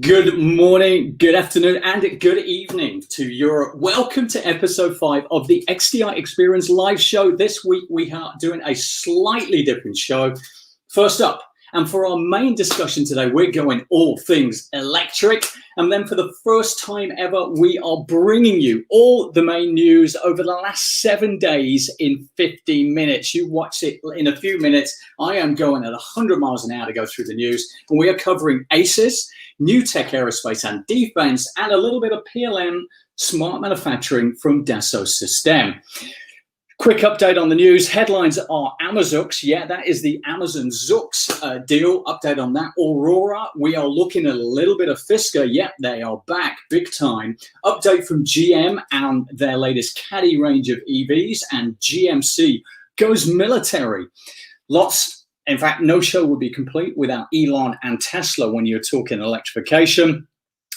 Good morning, good afternoon, and good evening to Europe. Welcome to episode 5 of the XDI Experience Live Show. This week we are doing a slightly different show. First up, and for our main discussion today, we're going all things electric. And then for the first time ever, we are bringing you all the main news over the last 7 days in 15 minutes. You watch it in a few minutes. I am going at 100 miles an hour to go through the news. And we are covering ACES, new tech aerospace and defense, and a little bit of PLM, smart manufacturing from Dassault Systèmes. Quick update on the news. Headlines are Amazux. Yeah, that is the Amazon Zux deal. Update on that. Aurora, we are looking at a little bit of Fisker. Yeah, they are back big time. Update from GM and their latest Caddy range of EVs, and GMC goes military. Lots. In fact, no show would be complete without Elon and Tesla when you're talking electrification.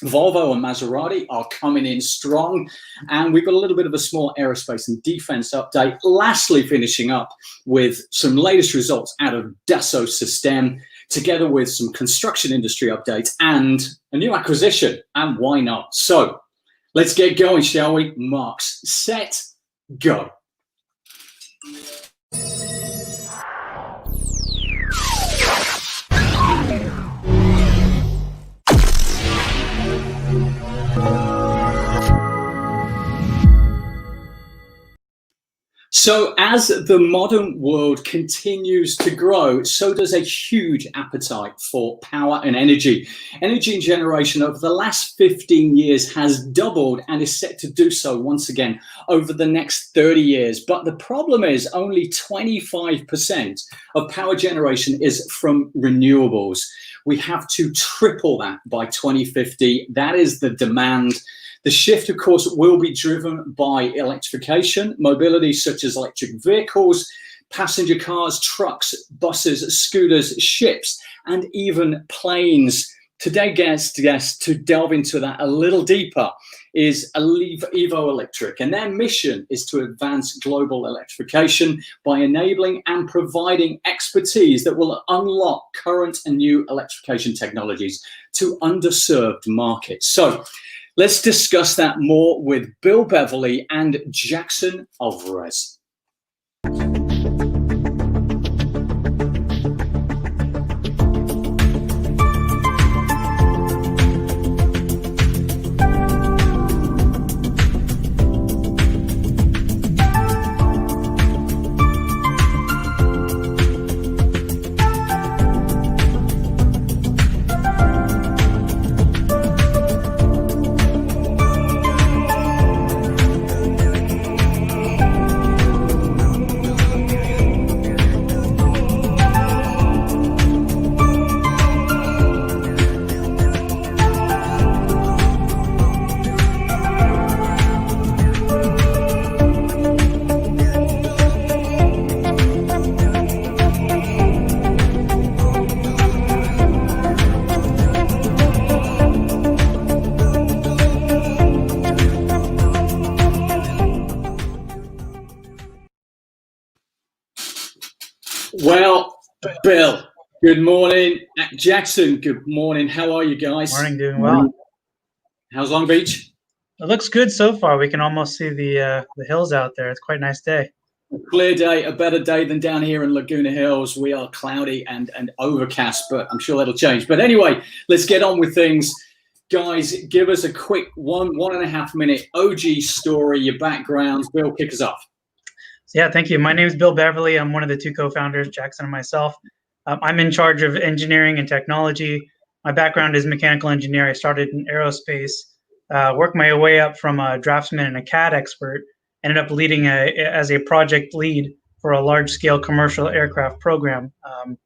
Volvo and Maserati are coming in strong, and we've got a little bit of a small aerospace and defense update. Lastly, finishing up with some latest results out of Dassault Systèmes, together with some construction industry updates and a new acquisition, and why not? So let's get going, shall we? Marks, set, go. So as the modern world continues to grow, so does a huge appetite for power and energy. Energy generation over the last 15 years has doubled and is set to do so once again over the next 30 years. But the problem is only 25% of power generation is from renewables. We have to triple that by 2050. That is the demand. The shift, of course, will be driven by electrification, mobility such as electric vehicles, passenger cars, trucks, buses, scooters, ships, and even planes. Today's guest to delve into that a little deeper is EvoLectric, and their mission is to advance global electrification by enabling and providing expertise that will unlock current and new electrification technologies to underserved markets. So let's discuss that more with Bill Beverley and Jakson Alvarez. Well, Bill, good morning. Jakson, good morning. How are you guys? Morning, doing well. How's Long Beach? It looks good so far. We can almost see the hills out there. It's quite a nice day. A clear day, a better day than down here in Laguna Hills. We are cloudy and overcast, but I'm sure that'll change. But anyway, let's get on with things. Guys, give us a quick 1.5 minute OG story, your background. Bill, kick us off. Yeah, thank you. My name is Bill Beverley. I'm one of the two co-founders, Jakson and myself. I'm in charge of engineering and technology. My background is mechanical engineer. I started in aerospace, worked my way up from a draftsman and a CAD expert, ended up leading as a project lead for a large-scale commercial aircraft program. And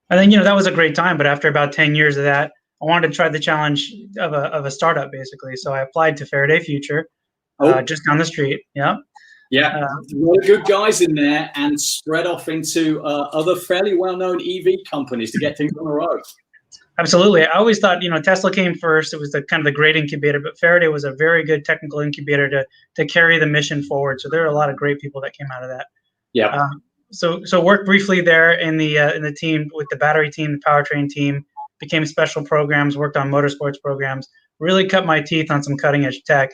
then, that was a great time. But after about 10 years of that, I wanted to try the challenge of a startup, basically. So I applied to Faraday Future, just down the street. Yeah. Yeah, a lot of good guys in there, and spread off into other fairly well-known EV companies to get things on the road. Absolutely. I always thought, Tesla came first. It was the kind of the great incubator, but Faraday was a very good technical incubator to carry the mission forward. So there are a lot of great people that came out of that. Yeah. So worked briefly there in the team with the battery team, the powertrain team, became special programs, worked on motorsports programs, really cut my teeth on some cutting edge tech,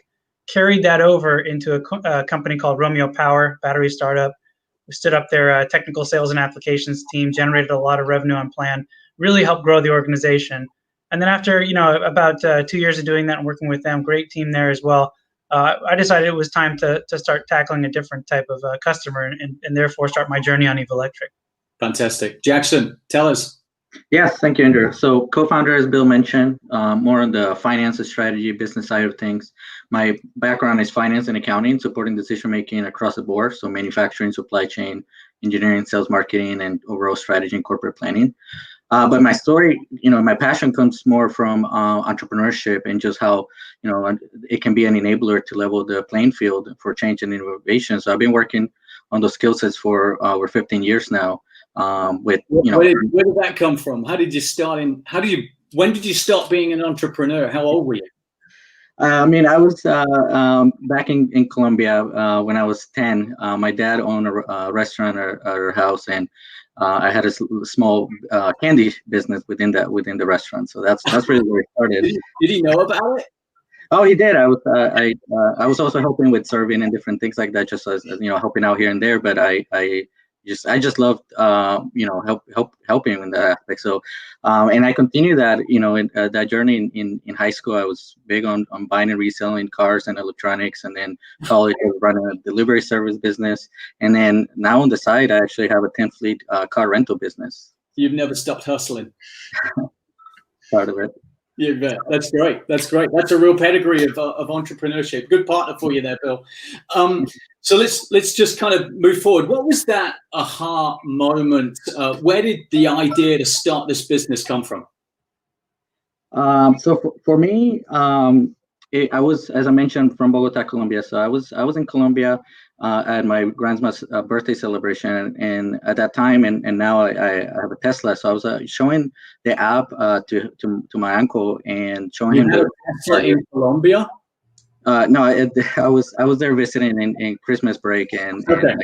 carried that over into a company called Romeo Power, battery startup. We stood up their technical sales and applications team, generated a lot of revenue on plan, really helped grow the organization. And then after, about 2 years of doing that and working with them, great team there as well, I decided it was time to start tackling a different type of customer and therefore start my journey on EvoLectric. Fantastic. Jakson, tell us. Yes, thank you, Andrew. So co-founder, as Bill mentioned, more on the finance and strategy, business side of things. My background is finance and accounting, supporting decision-making across the board. So manufacturing, supply chain, engineering, sales, marketing, and overall strategy and corporate planning. But my story, my passion comes more from entrepreneurship and just how, it can be an enabler to level the playing field for change and innovation. So I've been working on those skill sets for over 15 years now. Where did that come from? How did you start when did you start being an entrepreneur? How old were you? I was back in Colombia when I was 10. My dad owned a restaurant at our house, and I had a small candy business within the restaurant. So that's really where it started. Did he know about it? Oh, he did. I was also helping with serving and different things like that, just as helping out here and there. But I just loved helping in that aspect. So and I continued that in that journey in high school. I was big on buying and reselling cars and electronics, and then college I was running a delivery service business, and then now on the side I actually have a 10 fleet car rental business. You've never stopped hustling. Part of it. You bet. That's great. That's a real pedigree of entrepreneurship. Good partner for you there, Bill. So let's just kind of move forward. What was that aha moment? Where did the idea to start this business come from? So for me, I was, as I mentioned, from Bogota, Colombia. So I was in Colombia at my grandma's birthday celebration, and at that time, and now I have a Tesla. So I was showing the app to my uncle and showing him the Tesla in Colombia. No, I was there visiting in Christmas break, okay.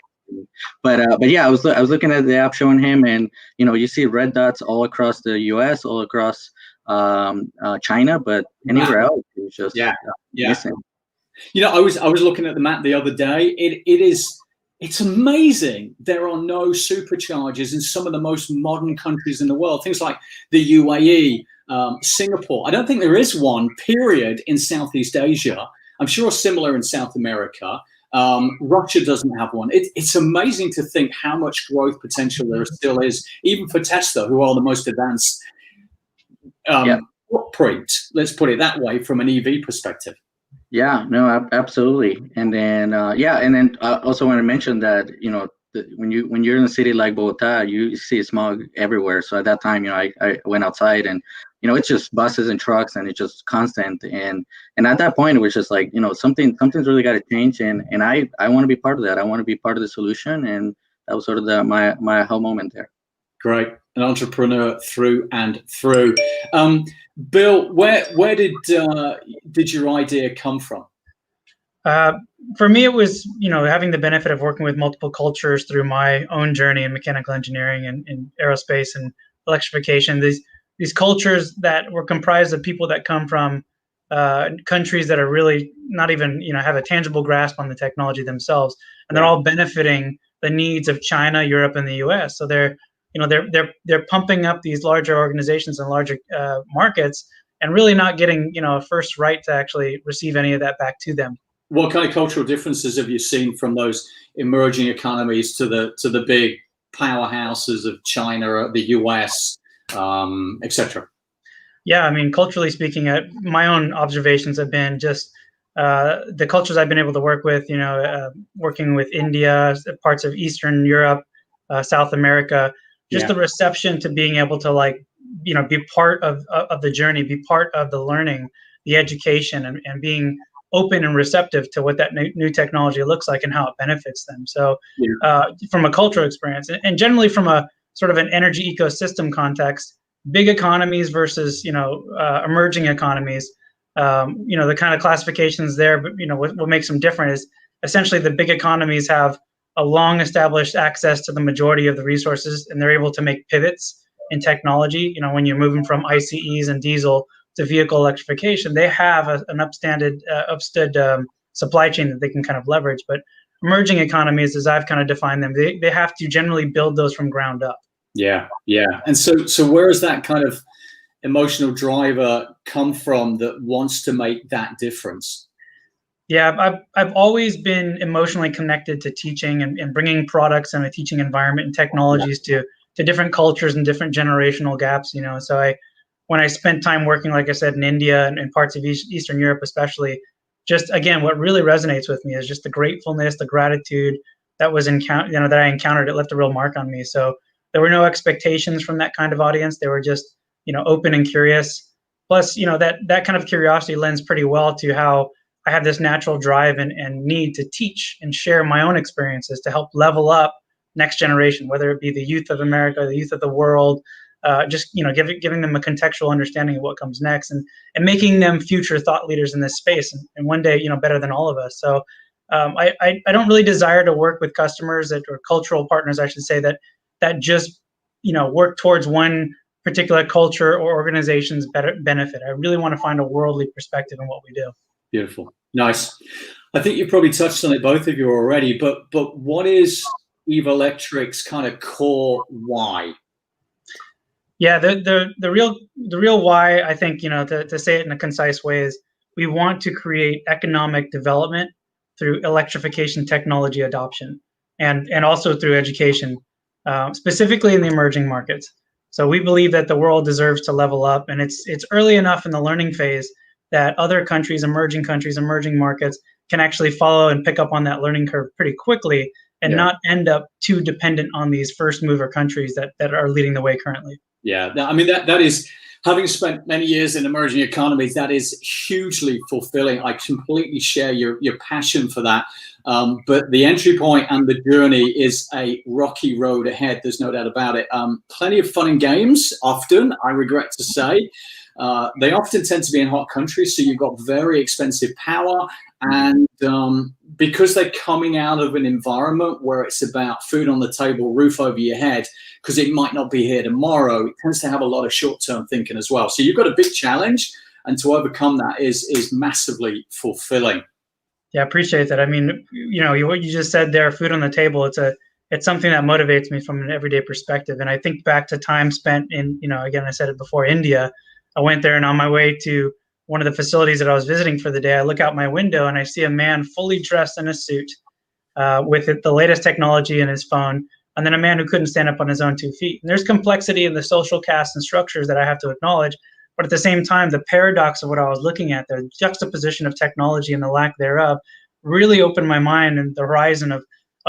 But yeah, I was looking at the app, showing him, and you see red dots all across the U.S., all across China, but anywhere else it was just missing. I was looking at the map the other day. It's amazing. There are no superchargers in some of the most modern countries in the world. Things like the UAE, Singapore. I don't think there is one, period, in Southeast Asia. I'm sure similar in South America. Russia doesn't have one. It's amazing to think how much growth potential there still is, even for Tesla, who are the most advanced footprint, let's put it that way, from an EV perspective. Yeah, no, absolutely. And then, I also want to mention that, when you're in a city like Bogota, you see smog everywhere. So at that time, I went outside, and, it's just buses and trucks, and it's just constant. And at that point, it was just like, something's really got to change. And I want to be part of that. I want to be part of the solution. And that was sort of my whole moment there. Great. An entrepreneur through and through. Bill, where did your idea come from? For me, it was, having the benefit of working with multiple cultures through my own journey in mechanical engineering and aerospace and electrification. These cultures that were comprised of people that come from countries that are really not even, have a tangible grasp on the technology themselves, and they're all benefiting the needs of China, Europe, and the U.S. So they're pumping up these larger organizations and larger markets, and really not getting, a first right to actually receive any of that back to them. What kind of cultural differences have you seen from those emerging economies to the big powerhouses of China, the US, etc.? Yeah, I mean, culturally speaking, my own observations have been just the cultures I've been able to work with. Working with India, parts of Eastern Europe, South America. Just the reception to being able to be part of the journey, be part of the learning, the education, and being open and receptive to what that new technology looks like and how it benefits them. So from a cultural experience, and generally from a sort of an energy ecosystem context, big economies versus, emerging economies, the kind of classifications there, but, what makes them different is essentially the big economies have a long established access to the majority of the resources, and they're able to make pivots in technology. When you're moving from ICEs and diesel to vehicle electrification, they have an upstood supply chain that they can kind of leverage. But emerging economies, as I've kind of defined them, they have to generally build those from ground up. Yeah. And so where is that kind of emotional driver come from that wants to make that difference? Yeah, I've always been emotionally connected to teaching and bringing products and a teaching environment and technologies to different cultures and different generational gaps. So when I spent time working, like I said, in India and parts of Eastern Europe, especially, just again, what really resonates with me is just the gratefulness, the gratitude that was that I encountered. It left a real mark on me. So there were no expectations from that kind of audience. They were just open and curious. Plus, that kind of curiosity lends pretty well to how I have this natural drive and need to teach and share my own experiences to help level up next generation, whether it be the youth of America, the youth of the world, giving them a contextual understanding of what comes next and making them future thought leaders in this space and one day, better than all of us. So I don't really desire to work with customers or cultural partners, I should say, that just, work towards one particular culture or organization's benefit. I really want to find a worldly perspective in what we do. Beautiful. Nice. I think you probably touched on it, both of you already, but what is EvoLectric's kind of core why? Yeah, the real why, I think, to say it in a concise way, is we want to create economic development through electrification technology adoption and also through education, specifically in the emerging markets. So we believe that the world deserves to level up, and it's early enough in the learning phase that other countries, emerging markets can actually follow and pick up on that learning curve pretty quickly and not end up too dependent on these first mover countries that are leading the way currently. Yeah, I mean, that is, having spent many years in emerging economies, that is hugely fulfilling. I completely share your passion for that. But the entry point and the journey is a rocky road ahead. There's no doubt about it. Plenty of fun and games, often, I regret to say. They often tend to be in hot countries, so you've got very expensive power. And because they're coming out of an environment where it's about food on the table, roof over your head, because it might not be here tomorrow, it tends to have a lot of short-term thinking as well. So you've got a big challenge, and to overcome that is massively fulfilling. Yeah, I appreciate that. I mean, what you just said there, food on the table, it's something that motivates me from an everyday perspective. And I think back to time spent in, again, I said it before, India. I went there, and on my way to one of the facilities that I was visiting for the day, I look out my window and I see a man fully dressed in a suit with the latest technology in his phone, and then a man who couldn't stand up on his own 2 feet. And there's complexity in the social caste and structures that I have to acknowledge, but at the same time, the paradox of what I was looking at, the juxtaposition of technology and the lack thereof, really opened my mind and the horizon of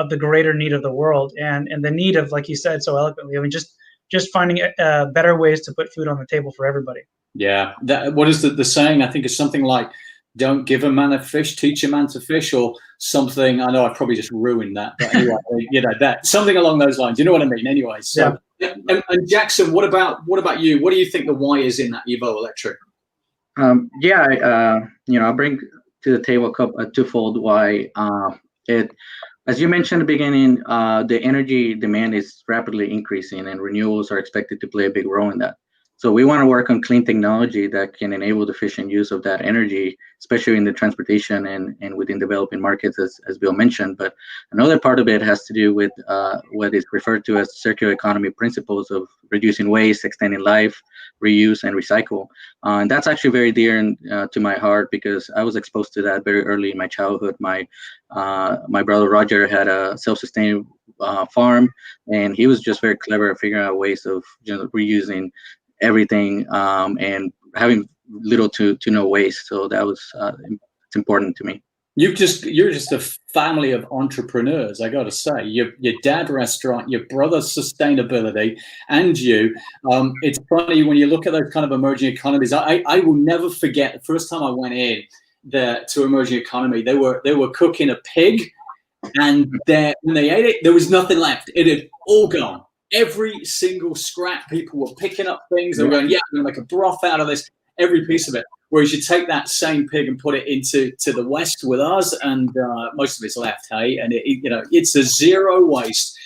the greater need of the world and the need of, like you said so eloquently, I mean, just finding better ways to put food on the table for everybody. Yeah. What is the saying? I think it's something like, don't give a man a fish, teach a man to fish, or something. I know I probably just ruined that, but anyway, that something along those lines. You know what I mean? Anyway, so and Jakson, what about you? What do you think the why is in that EvoLectric? I'll bring to the table a twofold why. As you mentioned at the beginning, the energy demand is rapidly increasing, and renewables are expected to play a big role in that. So we want to work on clean technology that can enable the efficient use of that energy, especially in the transportation and within developing markets, as Bill mentioned. But another part of it has to do with what is referred to as circular economy principles of reducing waste, extending life, reuse, and recycle. And that's actually very dear to my heart, because I was exposed to that very early in my childhood. My brother Roger had a self-sustaining farm, and he was just very clever at figuring out ways of reusing everything and having little to no waste. So that was it's important to me. You're just a family of entrepreneurs, I got to say. Your dad restaurant, your brother's sustainability, and you. It's funny when you look at those kind of emerging economies. I will never forget the first time I went in to emerging economy. They were cooking a pig, and when they ate it, there was nothing left. It had all gone. Every single scrap, people were picking up things. They were going, I'm going to make a broth out of this, every piece of it. Whereas you take that same pig and put it into the West with us, and most of it's left, hey? And it's a zero waste,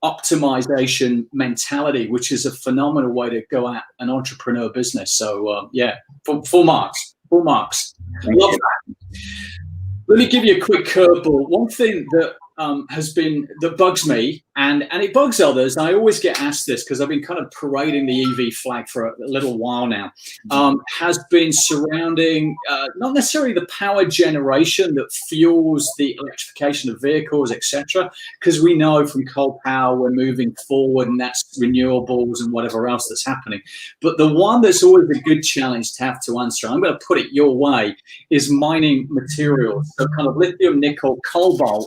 optimization mentality, which is a phenomenal way to go at an entrepreneur business. So yeah, full marks, full marks. Love that. Let me give you a quick curveball. One thing that that bugs me, and it bugs others, and I always get asked this because I've been kind of parading the EV flag for a little while now, has been surrounding not necessarily the power generation that fuels the electrification of vehicles, etc., because we know from coal power we're moving forward and that's renewables and whatever else that's happening. But the one that's always a good challenge to have to answer, I'm going to put it your way, is mining materials. So kind of lithium, nickel, cobalt,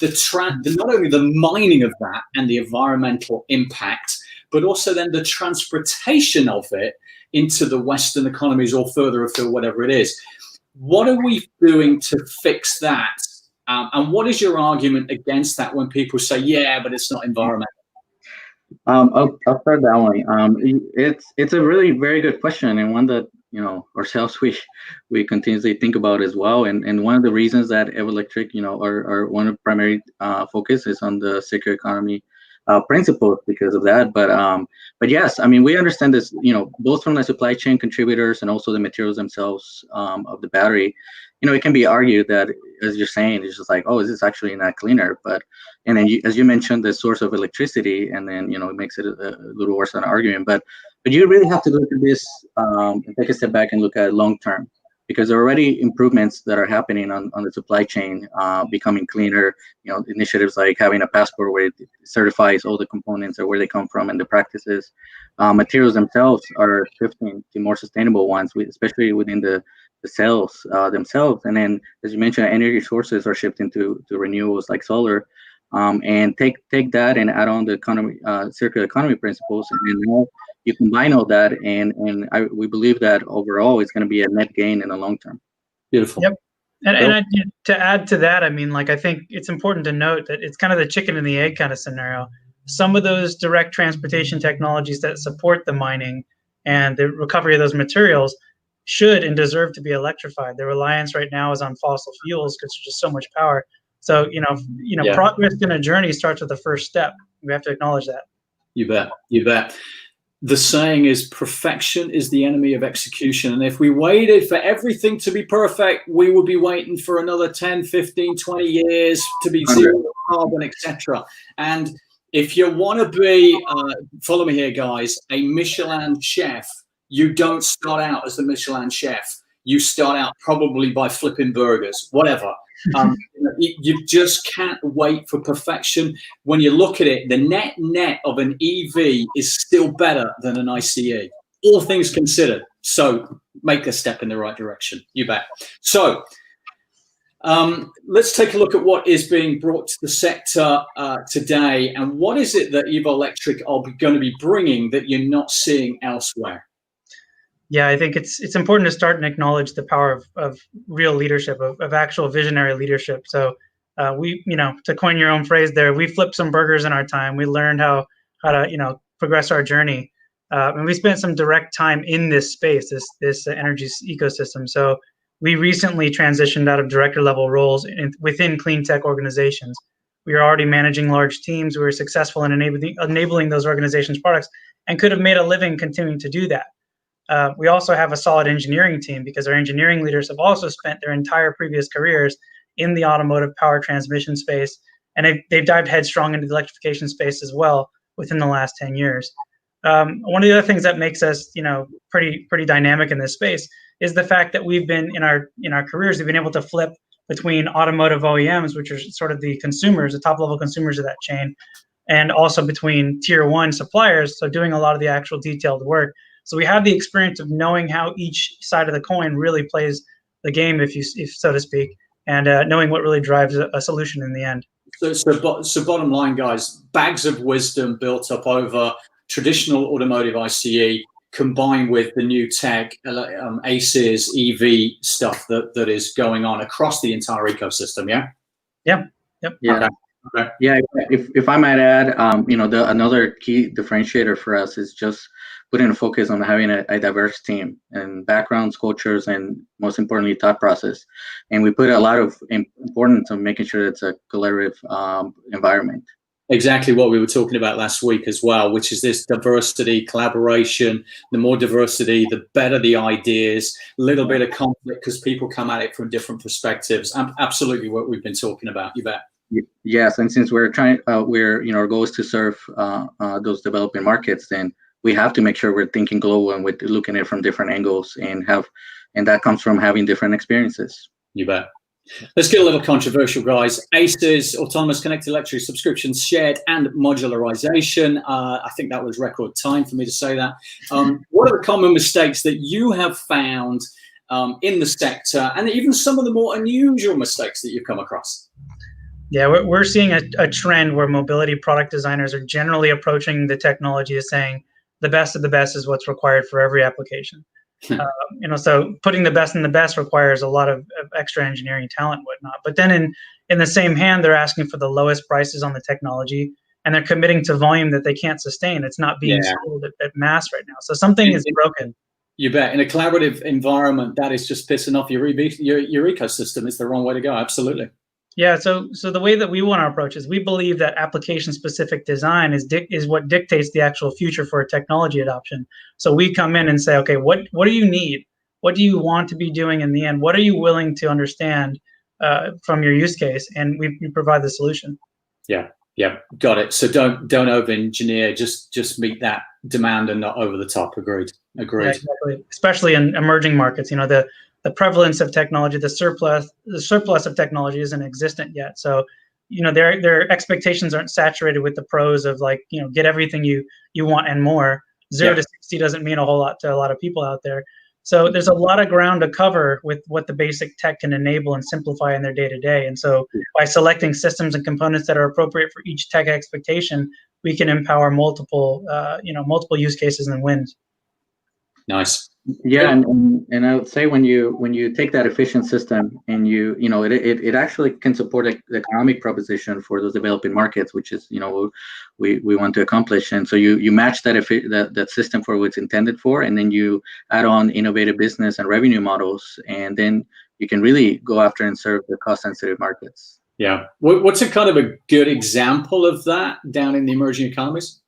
not only the mining of that and the environmental impact, but also then the transportation of it into the Western economies or further afield, whatever it is. What are we doing to fix that? And what is your argument against that when people say, yeah, but it's not environmental? I'll start that one. It's a really very good question, and one that ourselves we continuously think about as well. And one of the reasons that EvoLectric, our one of the primary focus is on the circular economy principles because of that. But yes, I mean, we understand this, both from the supply chain contributors and also the materials themselves of the battery. It can be argued that, as you're saying, it's just like, oh, is this actually not cleaner? And then as you mentioned, the source of electricity, and then it makes it a little worse than an argument. But you really have to look at this and take a step back and look at it long term, because there are already improvements that are happening on the supply chain, becoming cleaner. Initiatives like having a passport where it certifies all the components or where they come from and the practices. Materials themselves are shifting to more sustainable ones, especially within the cells themselves. And then, as you mentioned, energy sources are shifting to renewables like solar. And take that and add on the circular economy principles, and then now you combine all that, and we believe that overall it's going to be a net gain in the long term. Beautiful. Yep. And to add to that, I mean, like, I think it's important to note that it's kind of the chicken and the egg kind of scenario. Some of those direct transportation technologies that support the mining and the recovery of those materials should and deserve to be electrified. The reliance right now is on fossil fuels because there's just so much power. So, progress in a journey starts with the first step. We have to acknowledge that. You bet. You bet. The saying is, perfection is the enemy of execution. And if we waited for everything to be perfect, we would be waiting for another 10, 15, 20 years to be zero carbon, etc. And if you want to be, follow me here, guys, a Michelin chef, you don't start out as the Michelin chef. You start out probably by flipping burgers, whatever. You just can't wait for perfection. When you look at it, the net of an EV is still better than an ICE, all things considered. So make a step in the right direction. You bet. So let's take a look at what is being brought to the sector today, and what is it that EvoLectric are going to be bringing that you're not seeing elsewhere? Yeah, I think it's important to start and acknowledge the power of real leadership, of actual visionary leadership. So we, to coin your own phrase there, we flipped some burgers in our time. We learned how to, progress our journey. And we spent some direct time in this space, this energy ecosystem. So we recently transitioned out of director level roles within clean tech organizations. We were already managing large teams. We were successful in enabling those organizations' products and could have made a living continuing to do that. We also have a solid engineering team because our engineering leaders have also spent their entire previous careers in the automotive power transmission space, and they've dived headstrong into the electrification space as well within the last 10 years. One of the other things that makes us, pretty dynamic in this space is the fact that we've been in our careers, we've been able to flip between automotive OEMs, which are sort of the consumers, the top level consumers of that chain, and also between tier one suppliers, so doing a lot of the actual detailed work. So we have the experience of knowing how each side of the coin really plays the game, if so to speak, and knowing what really drives a solution in the end. So bottom line, guys, bags of wisdom built up over traditional automotive ICE, combined with the new tech, ACES, EV stuff that is going on across the entire ecosystem. Yeah. Yeah. Yep. Yeah. Okay. Yeah. If I might add, another key differentiator for us is just putting a focus on having a diverse team and backgrounds, cultures, and most importantly, thought process. And we put a lot of importance on making sure it's a collaborative environment. exactly what we were talking about last week as well, which is this diversity, collaboration. The more diversity, the better the ideas. A little bit of conflict because people come at it from different perspectives. Absolutely what we've been talking about. You bet. Yes, and since we're trying, our goal is to serve those developing markets, then we have to make sure we're thinking global and we're looking at it from different angles, and that comes from having different experiences. You bet. Let's get a little controversial, guys. ACEs, autonomous connected electric subscriptions, shared and modularization. I think that was record time for me to say that. What are the common mistakes that you have found in the sector, and even some of the more unusual mistakes that you've come across? Yeah, we're seeing a trend where mobility product designers are generally approaching the technology as saying the best of the best is what's required for every application. So putting the best in the best requires a lot of extra engineering talent and whatnot. But then in the same hand, they're asking for the lowest prices on the technology, and they're committing to volume that they can't sustain. It's not being sold at mass right now. So something is broken. You bet. In a collaborative environment, that is just pissing off your ecosystem. It's the wrong way to go. Absolutely. Yeah, so the way that we want to approach is we believe that application-specific design is what dictates the actual future for technology adoption. So we come in and say, okay, what do you need? What do you want to be doing in the end? What are you willing to understand from your use case? And we provide the solution. Yeah, got it. So don't over-engineer. Just meet that demand and not over the top. Agreed. Yeah, exactly. Especially in emerging markets, the prevalence of technology, the surplus of technology isn't existent yet. So, their expectations aren't saturated with the pros of get everything you want and more. 0 to 60 doesn't mean a whole lot to a lot of people out there. So there's a lot of ground to cover with what the basic tech can enable and simplify in their day-to-day. And so by selecting systems and components that are appropriate for each tech expectation, we can empower multiple use cases and wins. Nice. Yeah, and I would say when you take that efficient system and it actually can support the economic proposition for those developing markets, which is we want to accomplish. And so you match that system for what it's intended for, and then you add on innovative business and revenue models, and then you can really go after and serve the cost-sensitive markets. Yeah. What's a kind of a good example of that down in the emerging economies?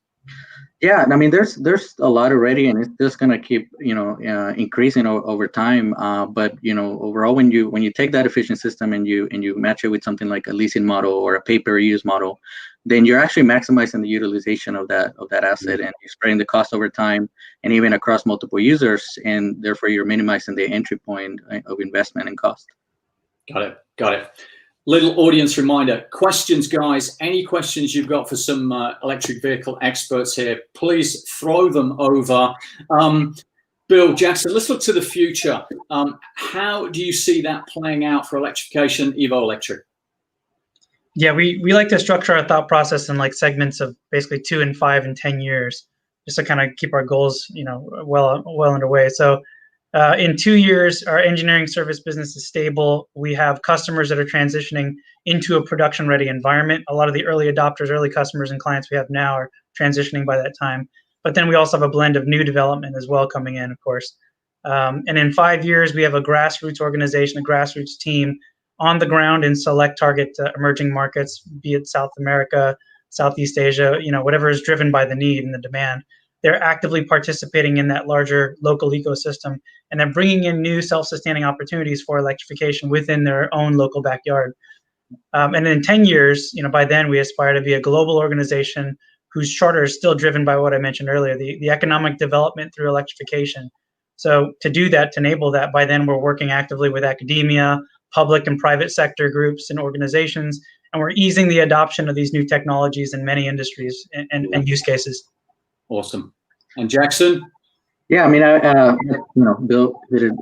Yeah, I mean, there's a lot already, and it's just gonna keep increasing over time. But overall, when you take that efficient system and you match it with something like a leasing model or a pay-per-use model, then you're actually maximizing the utilization of that asset, and you're spreading the cost over time and even across multiple users, and therefore you're minimizing the entry point of investment and cost. Got it. Little audience reminder, questions, guys. Any questions you've got for some electric vehicle experts here, please throw them over. Bill, Jakson, let's look to the future. How do you see that playing out for electrification, EvoLectric? Yeah, we like to structure our thought process in segments of basically 2 and 5 and 10 years, just to kind of keep our goals, well underway. So in 2 years, our engineering service business is stable. We have customers that are transitioning into a production-ready environment. A lot of the early adopters, early customers and clients we have now are transitioning by that time. But then we also have a blend of new development as well coming in, of course. And in 5 years, we have a grassroots organization, a grassroots team on the ground in select target emerging markets, be it South America, Southeast Asia, whatever is driven by the need and the demand. They're actively participating in that larger local ecosystem, and they're bringing in new self-sustaining opportunities for electrification within their own local backyard. And in 10 years, by then we aspire to be a global organization whose charter is still driven by what I mentioned earlier, the economic development through electrification. So to do that, to enable that, by then we're working actively with academia, public and private sector groups and organizations, and we're easing the adoption of these new technologies in many industries and use cases. Awesome. And Jakson? Yeah, I mean, Bill did it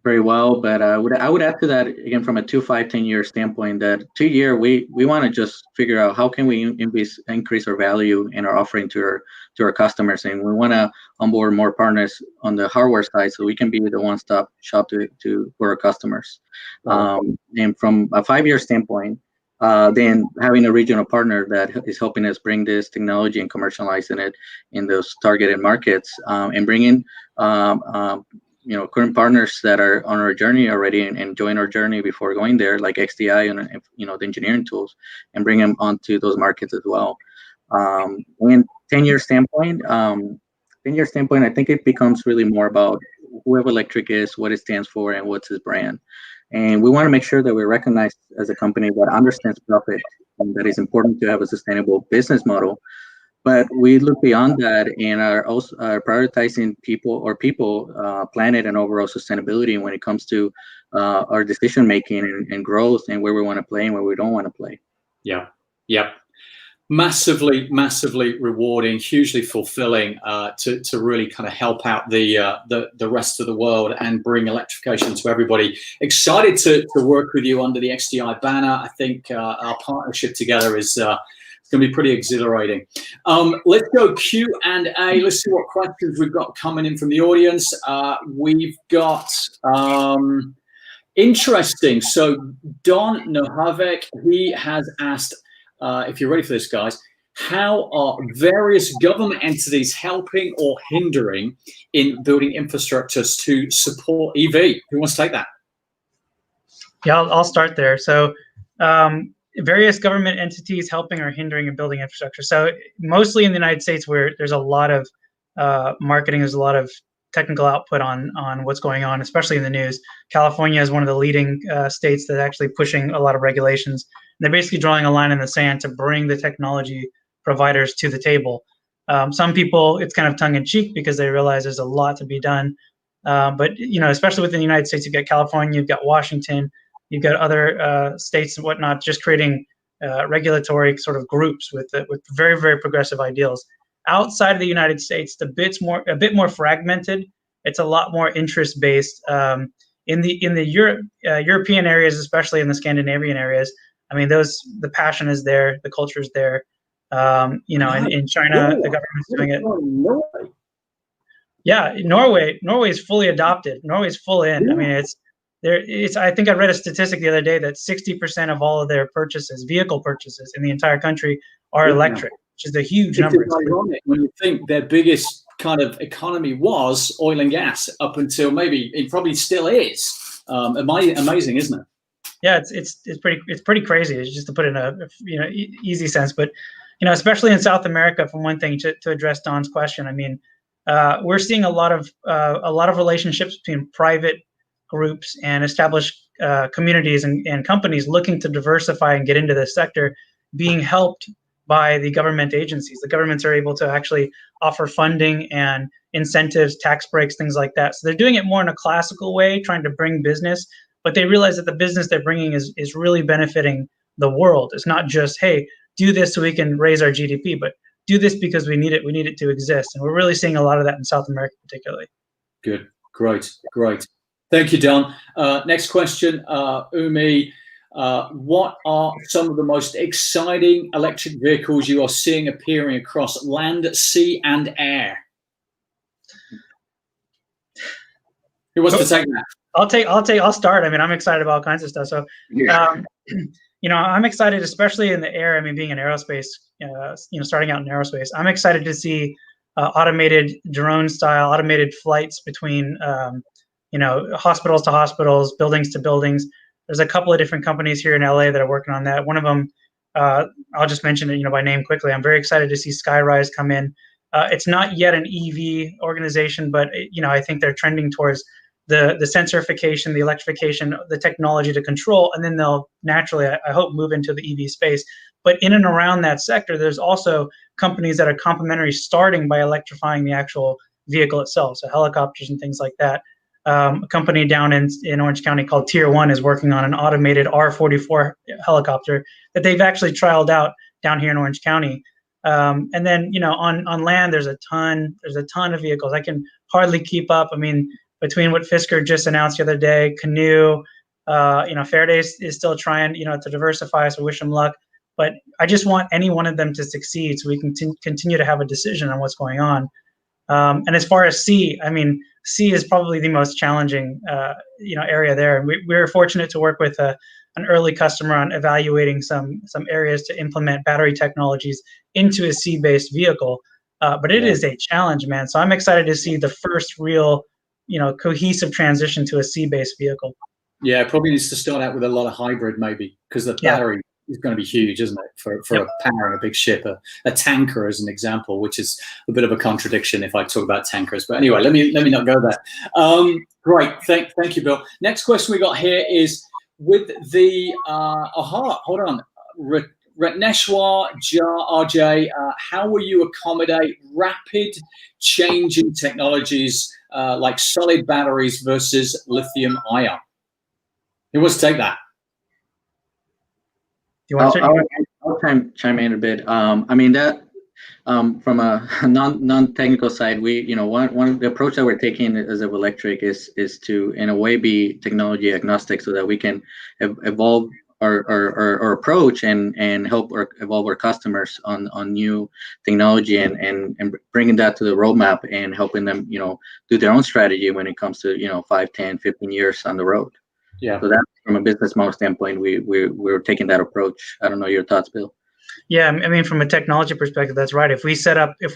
very well, but I would add to that again from a 2, 5, 10 year standpoint. That 2 year we want to just figure out how can we increase our value in our offering to our customers, and we want to onboard more partners on the hardware side so we can be the one-stop shop for our customers. And from a 5 year standpoint, then having a regional partner that is helping us bring this technology and commercializing it in those targeted markets, and bringing current partners that are on our journey already and join our journey before going there, like XDI and the engineering tools, and bring them onto those markets as well. And 10-year standpoint, I think it becomes really more about who EvoLectric is, what it stands for, and what's his brand. And we want to make sure that we're recognized as a company that understands profit and that it's important to have a sustainable business model. But we look beyond that and are also prioritizing people, planet, and overall sustainability when it comes to our decision making and growth and where we want to play and where we don't want to play. Yeah. Massively rewarding, hugely fulfilling to really kind of help out the rest of the world and bring electrification to everybody. Excited to work with you under the XDI banner. I think our partnership together is going to be pretty exhilarating. Let's go Q&A. Let's see what questions we've got coming in from the audience. We've got interesting. So Don Nohavec, he has asked, if you're ready for this, guys, how are various government entities helping or hindering in building infrastructures to support EV? Who wants to take that? Yeah, I'll start there. So various government entities helping or hindering in building infrastructure. So mostly in the United States, where there's a lot of marketing, there's a lot of technical output on what's going on, especially in the news. California is one of the leading states that's actually pushing a lot of regulations. They're basically drawing a line in the sand to bring the technology providers to the table. Some people, it's kind of tongue-in-cheek because they realize there's a lot to be done. But especially within the United States, you've got California, you've got Washington, you've got other states and whatnot, just creating regulatory sort of groups with very, very progressive ideals. Outside of the United States, a bit more fragmented. It's a lot more interest-based. In the European areas, especially in the Scandinavian areas, I mean, the passion is there, the culture is there. And in China, the government's doing it. Norway. Yeah, Norway is fully adopted. Norway's full in. I mean, I think I read a statistic the other day that 60% of all of their vehicle purchases in the entire country are electric, which is a huge number. It's ironic when you think their biggest kind of economy was oil and gas up until maybe it probably still is. Amazing, isn't it? Yeah, it's pretty crazy. It's just to put it in a easy sense, but especially in South America. For one thing, to address Don's question, I mean, we're seeing a lot of relationships between private groups and established communities and companies looking to diversify and get into this sector, being helped by the government agencies. The governments are able to actually offer funding and incentives, tax breaks, things like that. So they're doing it more in a classical way, trying to bring business. But they realize that the business they're bringing is really benefiting the world. It's not just, hey, do this so we can raise our GDP, but do this because we need it. We need it to exist. And we're really seeing a lot of that in South America, particularly. Good. Great. Thank you, Don. Next question, Umi. What are some of the most exciting electric vehicles you are seeing appearing across land, sea, and air? Who wants to take that? I'll start. I mean, I'm excited about all kinds of stuff. So, I'm excited, especially in the air. I mean, being in aerospace, starting out in aerospace, I'm excited to see automated drone-style, automated flights between, hospitals to hospitals, buildings to buildings. There's a couple of different companies here in LA that are working on that. One of them, I'll just mention it, by name quickly. I'm very excited to see Skyrise come in. It's not yet an EV organization, but I think they're trending towards the sensorification, the electrification, the technology to control, and then they'll naturally, I hope, move into the EV space. But in and around that sector, there's also companies that are complementary, starting by electrifying the actual vehicle itself, so helicopters and things like that. A company down in Orange County called Tier 1 is working on an automated R-44 helicopter that they've actually trialed out down here in Orange County. And then, on land, there's a ton of vehicles. I can hardly keep up. I mean, between what Fisker just announced the other day, Canoe, Faraday is still trying, to diversify, so wish them luck. But I just want any one of them to succeed so we can continue to have a decision on what's going on. And as far as sea, I mean, sea is probably the most challenging, area there. And we were fortunate to work with an early customer on evaluating some areas to implement battery technologies into a sea-based vehicle. But it is a challenge, man. So I'm excited to see the first real cohesive transition to a sea-based vehicle. Yeah, probably needs to start out with a lot of hybrid, maybe, because the battery is going to be huge, isn't it, for a powering a big ship, a tanker as an example, which is a bit of a contradiction if I talk about tankers. But anyway, let me not go there. Great, thank you, Bill. Next question we got here is with the hold on, Ratneshwar RJ, how will you accommodate rapid changing technologies like solid batteries versus lithium ion? Who wants to take that? You want to? I'll chime in a bit. I mean that from a non-technical side, one the approach that we're taking as EvoLectric is to in a way be technology agnostic, so that we can evolve our approach and help evolve our customers on new technology and bringing that to the roadmap and helping them do their own strategy when it comes to 5, 10, 15 years on the road. Yeah. So that's from a business model standpoint, we're taking that approach. I don't know your thoughts, Bill. Yeah, I mean, from a technology perspective, that's right. If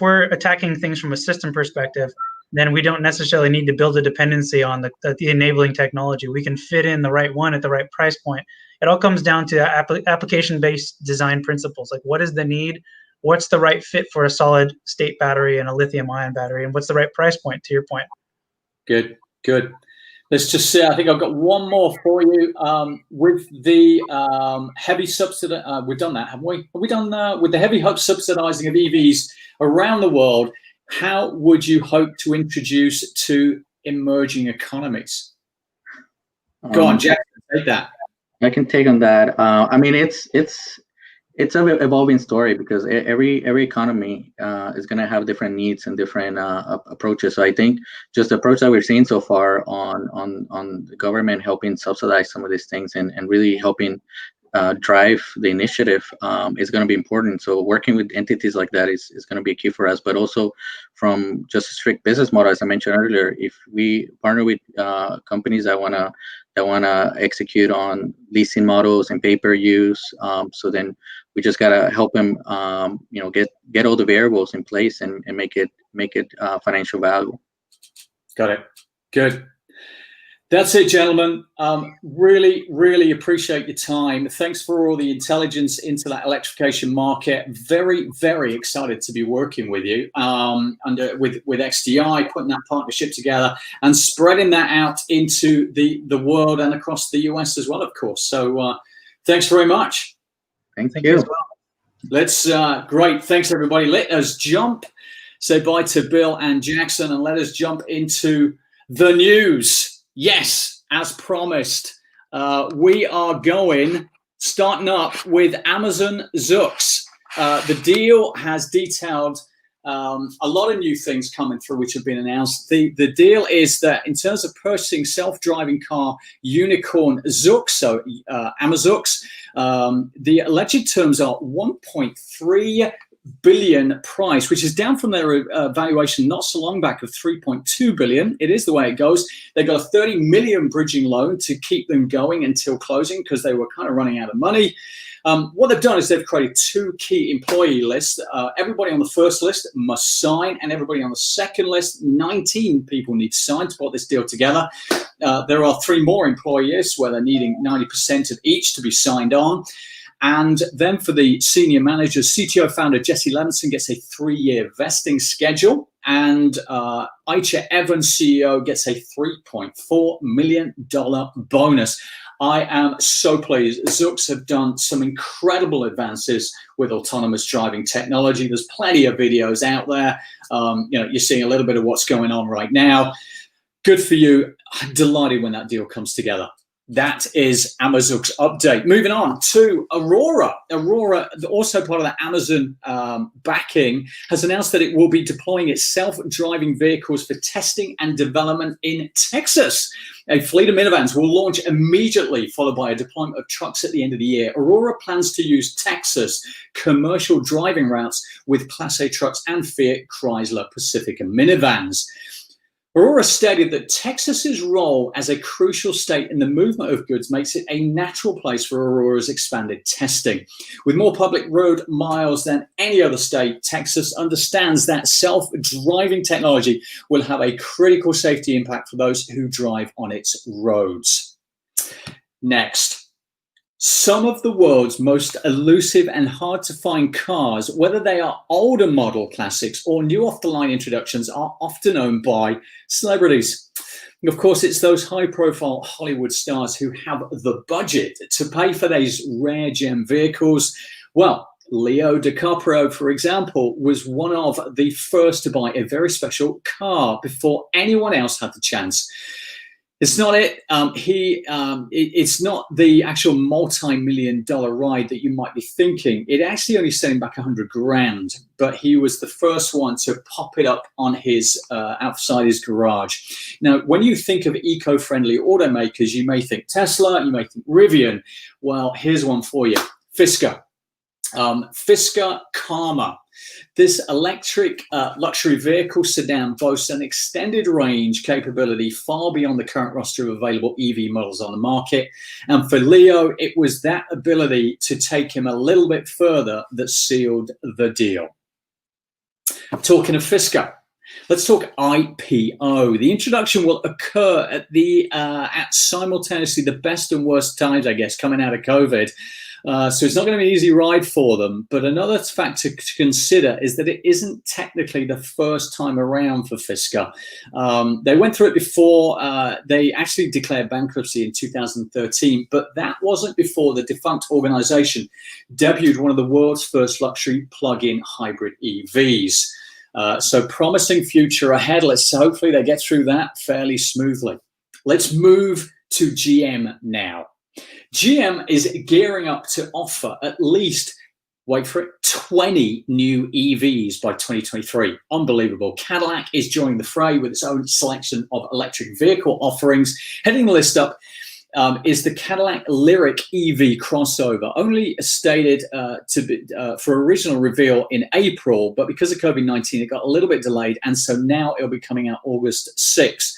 we're attacking things from a system perspective, then we don't necessarily need to build a dependency on the enabling technology. We can fit in the right one at the right price point. It all comes down to application-based design principles. Like, what is the need? What's the right fit for a solid state battery and a lithium-ion battery? And what's the right price point, to your point? Good. Let's just see. I think I've got one more for you. With the heavy subsidy, we've done that, haven't we? Have we done with the heavy subsidizing of EVs around the world? How would you hope to introduce to emerging economies? Go on, Jack, take that. I can take on that. I mean, it's an evolving story because every economy is going to have different needs and different approaches. So I think just the approach that we're seeing so far on the government helping subsidize some of these things and really helping drive the initiative is going to be important. So working with entities like that is going to be key for us, but also from just a strict business model, as I mentioned earlier, if we partner with companies that want to execute on leasing models and pay-per-use, so then we just gotta help them, get all the variables in place and make it financial value. Got it. Good. That's it, gentlemen. Really, really appreciate your time. Thanks for all the intelligence into that electrification market. Very, very excited to be working with you with XDI, putting that partnership together and spreading that out into the world and across the US as well, of course. So thanks very much. Thank you. As well. Let's great. Thanks, everybody. Let us say bye to Bill and Jakson, and let us jump into the news. Yes, as promised, we are starting up with Amazon Zoox. The deal has detailed a lot of new things coming through which have been announced. The deal is that in terms of purchasing self-driving car unicorn Zoox, so Amazoox, the alleged terms are 1.3 billion price, which is down from their valuation not so long back of 3.2 billion. It is the way it goes. They got a 30 million bridging loan to keep them going until closing because they were kind of running out of money. What they've done is they've created two key employee lists. Everybody on the first list must sign, and everybody on the second list, 19 people need to sign to put this deal together. There are 3 more employees where they're needing 90% of each to be signed on. And then for the senior managers, CTO founder Jesse Levinson gets a 3-year vesting schedule, and Aicha Evans, CEO, gets a $3.4 million bonus. I am so pleased. Zoox have done some incredible advances with autonomous driving technology. There's plenty of videos out there. You're seeing a little bit of what's going on right now. Good for you. I'm delighted when that deal comes together. That is Amazoox update. Moving on to Aurora. Aurora, also part of the Amazon backing, has announced that it will be deploying its self-driving vehicles for testing and development in Texas. A fleet of minivans will launch immediately, followed by a deployment of trucks at the end of the year. Aurora plans to use Texas commercial driving routes with Class A trucks and Fiat Chrysler Pacifica minivans. Aurora stated that Texas's role as a crucial state in the movement of goods makes it a natural place for Aurora's expanded testing. With more public road miles than any other state, Texas understands that self-driving technology will have a critical safety impact for those who drive on its roads. Next. Some of the world's most elusive and hard to find cars, whether they are older model classics or new off the line introductions, are often owned by celebrities. And of course, it's those high profile Hollywood stars who have the budget to pay for these rare gem vehicles. Well, Leo DiCaprio, for example, was one of the first to buy a very special car before anyone else had the chance. It's not it. It's not the actual multi-million-dollar ride that you might be thinking. It actually only set him back $100,000, but he was the first one to pop it up on his outside his garage. Now, when you think of eco-friendly automakers, you may think Tesla, you may think Rivian. Well, here's one for you: Fisker. Fisker Karma. This electric luxury vehicle sedan boasts an extended range capability far beyond the current roster of available EV models on the market. And for Leo, it was that ability to take him a little bit further that sealed the deal. Talking of Fisker, let's talk IPO. The introduction will occur at simultaneously the best and worst times, I guess, coming out of COVID. So it's not going to be an easy ride for them. But another factor to consider is that it isn't technically the first time around for Fisker. They went through it before. They actually declared bankruptcy in 2013, but that wasn't before the defunct organization debuted one of the world's first luxury plug-in hybrid EVs. So promising future ahead. Let's hopefully they get through that fairly smoothly. Let's move to GM now. GM is gearing up to offer at least, wait for it, 20 new EVs by 2023. Unbelievable. Cadillac is joining the fray with its own selection of electric vehicle offerings. Heading the list up is the Cadillac Lyriq EV crossover, only stated for original reveal in April, but because of COVID-19, it got a little bit delayed, and so now it'll be coming out August 6th.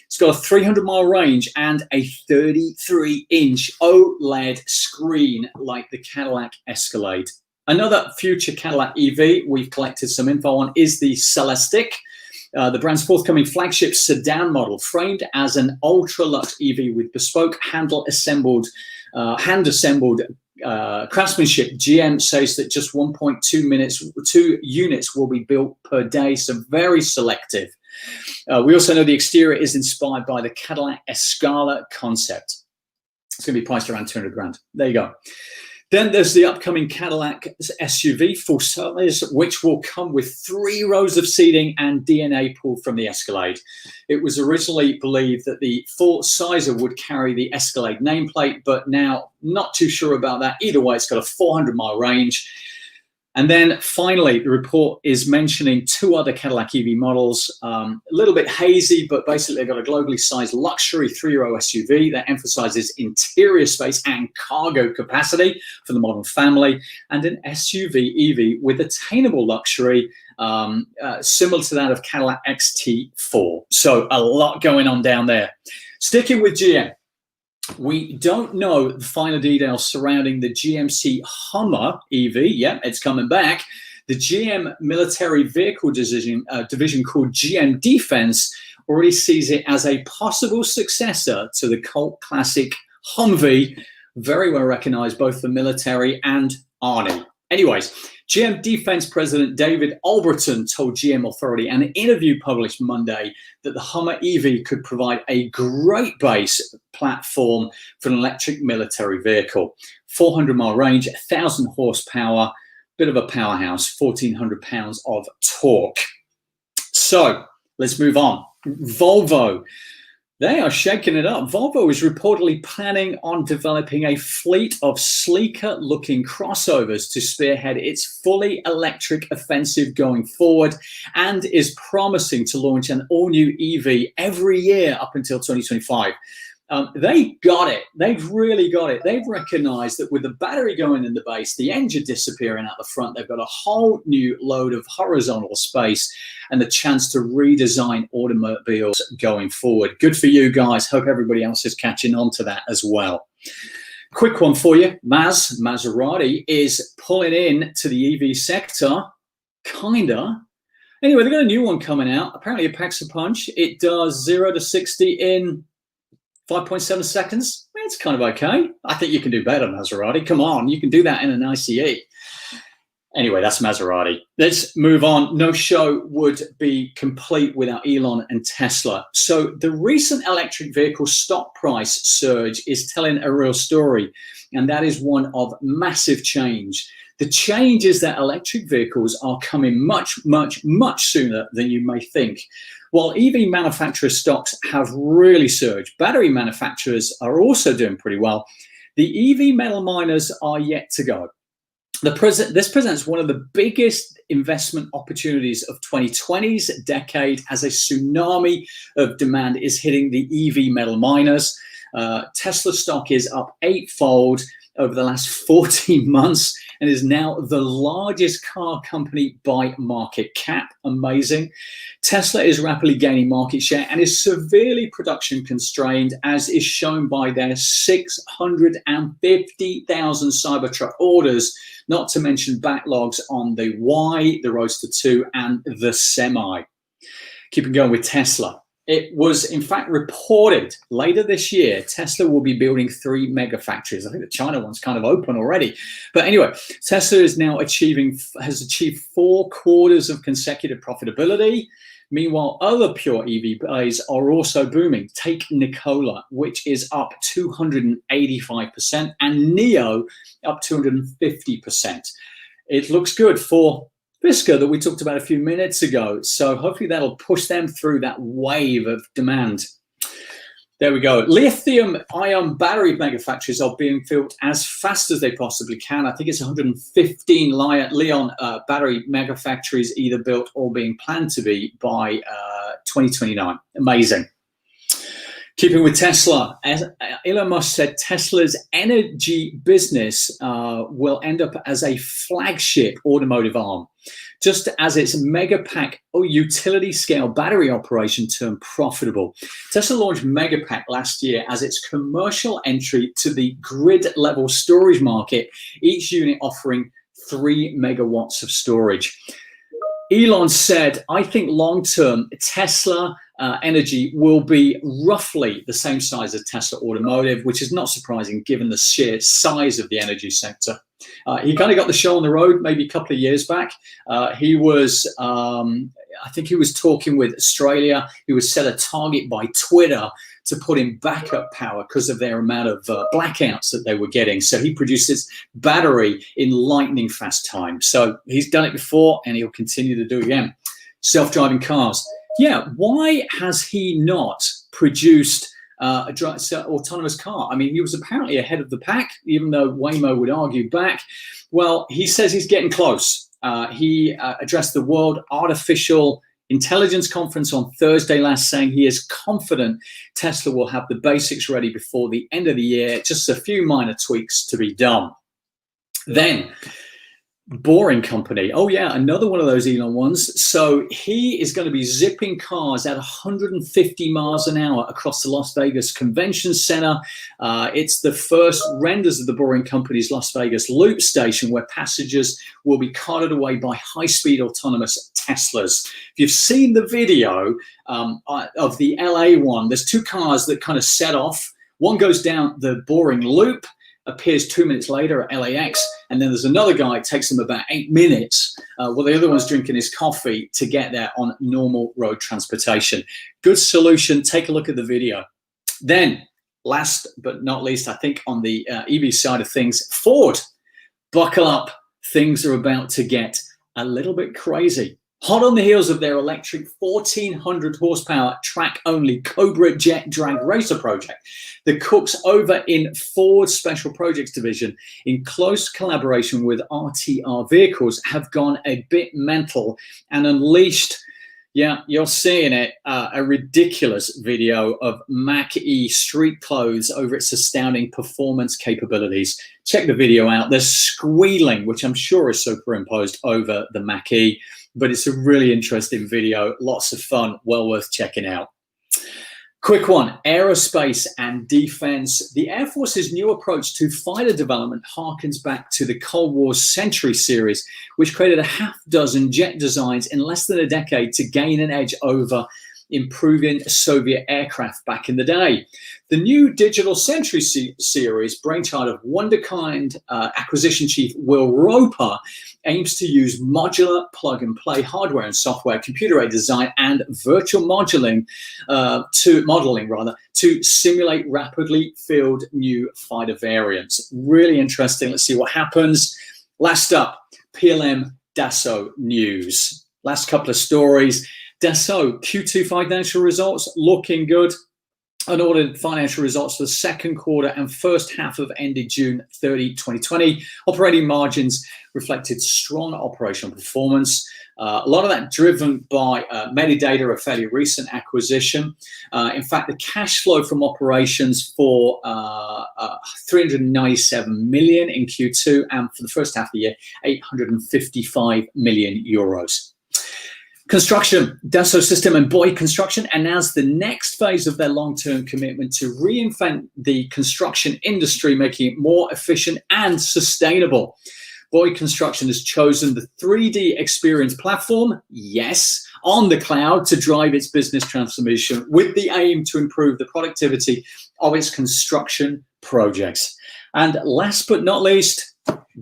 It's got a 300-mile range and a 33-inch OLED screen like the Cadillac Escalade. Another future Cadillac EV we've collected some info on is the Celestiq, the brand's forthcoming flagship sedan model, framed as an ultra-luxe EV with bespoke hand-assembled craftsmanship. GM says that just 1.2 units will be built per day, so very selective. We also know the exterior is inspired by the Cadillac Escala concept. It's going to be priced around $200,000. There you go. Then there's the upcoming Cadillac SUV full size, which will come with 3 rows of seating and DNA pulled from the Escalade. It was originally believed that the full sizer would carry the Escalade nameplate, but now not too sure about that. Either way, it's got a 400-mile range. And then finally, the report is mentioning 2 other Cadillac EV models, a little bit hazy, but basically they've got a globally sized luxury 3-row SUV that emphasizes interior space and cargo capacity for the modern family, and an SUV EV with attainable luxury, similar to that of Cadillac XT4. So a lot going on down there. Sticking with GM. We don't know the final details surrounding the GMC Hummer EV. Yeah, it's coming back. The GM military vehicle division called GM Defense already sees it as a possible successor to the cult classic Humvee, very well recognized both for military and Army. Anyways, GM Defense President David Alberton told GM Authority in an interview published Monday that the Hummer EV could provide a great base platform for an electric military vehicle. 400-mile range, 1,000 horsepower, bit of a powerhouse, 1,400 pounds of torque. So let's move on. Volvo. They are shaking it up. Volvo is reportedly planning on developing a fleet of sleeker-looking crossovers to spearhead its fully electric offensive going forward, and is promising to launch an all-new EV every year up until 2025. They got it. They've really got it. They've recognized that with the battery going in the base, the engine disappearing out the front, they've got a whole new load of horizontal space and the chance to redesign automobiles going forward. Good for you guys. Hope everybody else is catching on to that as well. Quick one for you. Maserati is pulling in to the EV sector, kinda. Anyway, they've got a new one coming out. Apparently it packs a punch. It does 0 to 60 in 5.7 seconds. It's kind of okay. I think you can do better, Maserati. Come on, you can do that in an ICE. Anyway, that's Maserati. Let's move on. No show would be complete without Elon and Tesla. So the recent electric vehicle stock price surge is telling a real story, and that is one of massive change. The change is that electric vehicles are coming much, much, much sooner than you may think. While EV manufacturer stocks have really surged, battery manufacturers are also doing pretty well. The EV metal miners are yet to go. This presents one of the biggest investment opportunities of 2020's decade as a tsunami of demand is hitting the EV metal miners. Tesla stock is up 8-fold over the last 14 months and is now the largest car company by market cap. Amazing. Tesla is rapidly gaining market share and is severely production constrained, as is shown by their 650,000 Cybertruck orders, not to mention backlogs on the Y, the Roadster 2, and the Semi. Keeping going with Tesla. It was, in fact, reported later this year, Tesla will be building 3 mega factories. I think the China one's kind of open already. But anyway, Tesla is now has achieved 4 quarters of consecutive profitability. Meanwhile, other pure EV plays are also booming. Take Nikola, which is up 285%, and NIO up 250%. It looks good for Fisker that we talked about a few minutes ago. So hopefully that'll push them through that wave of demand. There we go. Lithium-ion battery manufacturers are being built as fast as they possibly can. I think it's 115 Leon battery mega factories either built or being planned to be by 2029. Amazing. Keeping with Tesla, Elon Musk said Tesla's energy business will end up as a flagship automotive arm, just as its Megapack or utility scale battery operation turned profitable. Tesla launched Megapack last year as its commercial entry to the grid level storage market, each unit offering 3 megawatts of storage. Elon said, I think long-term Tesla Energy will be roughly the same size as Tesla Automotive, which is not surprising given the sheer size of the energy sector. He kind of got the show on the road maybe a couple of years back. He was, I think he was talking with Australia. He would set a target by Twitter to put in backup power because of their amount of blackouts that they were getting. So he produced this battery in lightning fast time. So he's done it before and he'll continue to do it again. Self-driving cars. Yeah, why has he not produced autonomous car? I mean, he was apparently ahead of the pack, even though Waymo would argue back. Well, he says he's getting close. He addressed the World Artificial Intelligence Conference on Thursday last, saying he is confident Tesla will have the basics ready before the end of the year, just a few minor tweaks to be done. Then, Boring Company. Oh yeah, another one of those Elon ones. So he is going to be zipping cars at 150 miles an hour across the Las Vegas Convention Center. It's the first renders of the Boring Company's Las Vegas Loop Station, where passengers will be carted away by high-speed autonomous Teslas. If you've seen the video of the LA one, there's 2 cars that kind of set off. One goes down the Boring Loop, appears 2 minutes later at LAX, and then there's another guy, it takes him about 8 minutes, while the other one's drinking his coffee to get there on normal road transportation. Good solution. Take a look at the video. Then, last but not least, I think on the EV side of things, Ford. Buckle up. Things are about to get a little bit crazy. Hot on the heels of their electric 1,400 horsepower track-only Cobra Jet drag racer project, the cooks over in Ford's Special Projects division, in close collaboration with RTR Vehicles, have gone a bit mental and unleashed Yeah, you're seeing it, a ridiculous video of Mach-E street clothes over its astounding performance capabilities. Check the video out. There's squealing, which I'm sure is superimposed over the Mach-E, but it's a really interesting video. Lots of fun, well worth checking out. Quick one, aerospace and defense. The Air Force's new approach to fighter development harkens back to the Cold War's Century series, which created a half dozen jet designs in less than a decade to gain an edge over improving Soviet aircraft back in the day. The new Digital Century series, brainchild of wonderkind acquisition chief Will Roper, aims to use modular plug-and-play hardware and software, computer-aided design, and virtual modeling to simulate rapidly filled new fighter variants. Really interesting. Let's see what happens. Last up, PLM Dassault news. Last couple of stories. Dassault Q2 financial results looking good. Unaudited financial results for the second quarter and first half of ended June 30, 2020. Operating margins reflected strong operational performance. A lot of that driven by Medidata, a fairly recent acquisition. In fact, the cash flow from operations for 397 million in Q2, and for the first half of the year, 855 million euros. Construction, Dassault System and Boyd Construction announced the next phase of their long-term commitment to reinvent the construction industry, making it more efficient and sustainable. Boyd Construction has chosen the 3D Experience platform, yes, on the cloud to drive its business transformation with the aim to improve the productivity of its construction projects. And last but not least,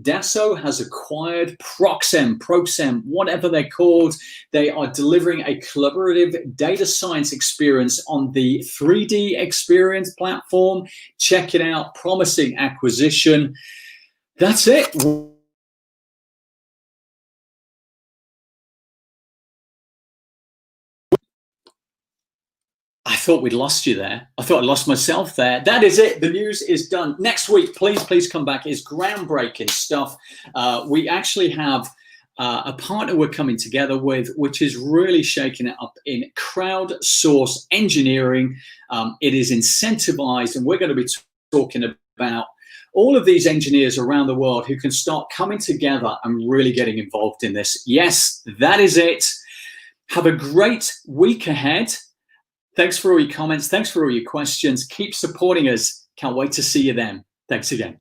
Dassault has acquired Proxem, whatever they're called. They are delivering a collaborative data science experience on the 3D Experience platform. Check it out, promising acquisition. That's it. I thought we'd lost you there. I thought I lost myself there. That is it. The news is done. Next week, please come back. It's groundbreaking stuff. We actually have a partner we're coming together with, which is really shaking it up in crowdsourced engineering. It is incentivized, and we're going to be talking about all of these engineers around the world who can start coming together and really getting involved in this. Yes, that is it. Have a great week ahead. Thanks for all your comments. Thanks for all your questions. Keep supporting us. Can't wait to see you then. Thanks again.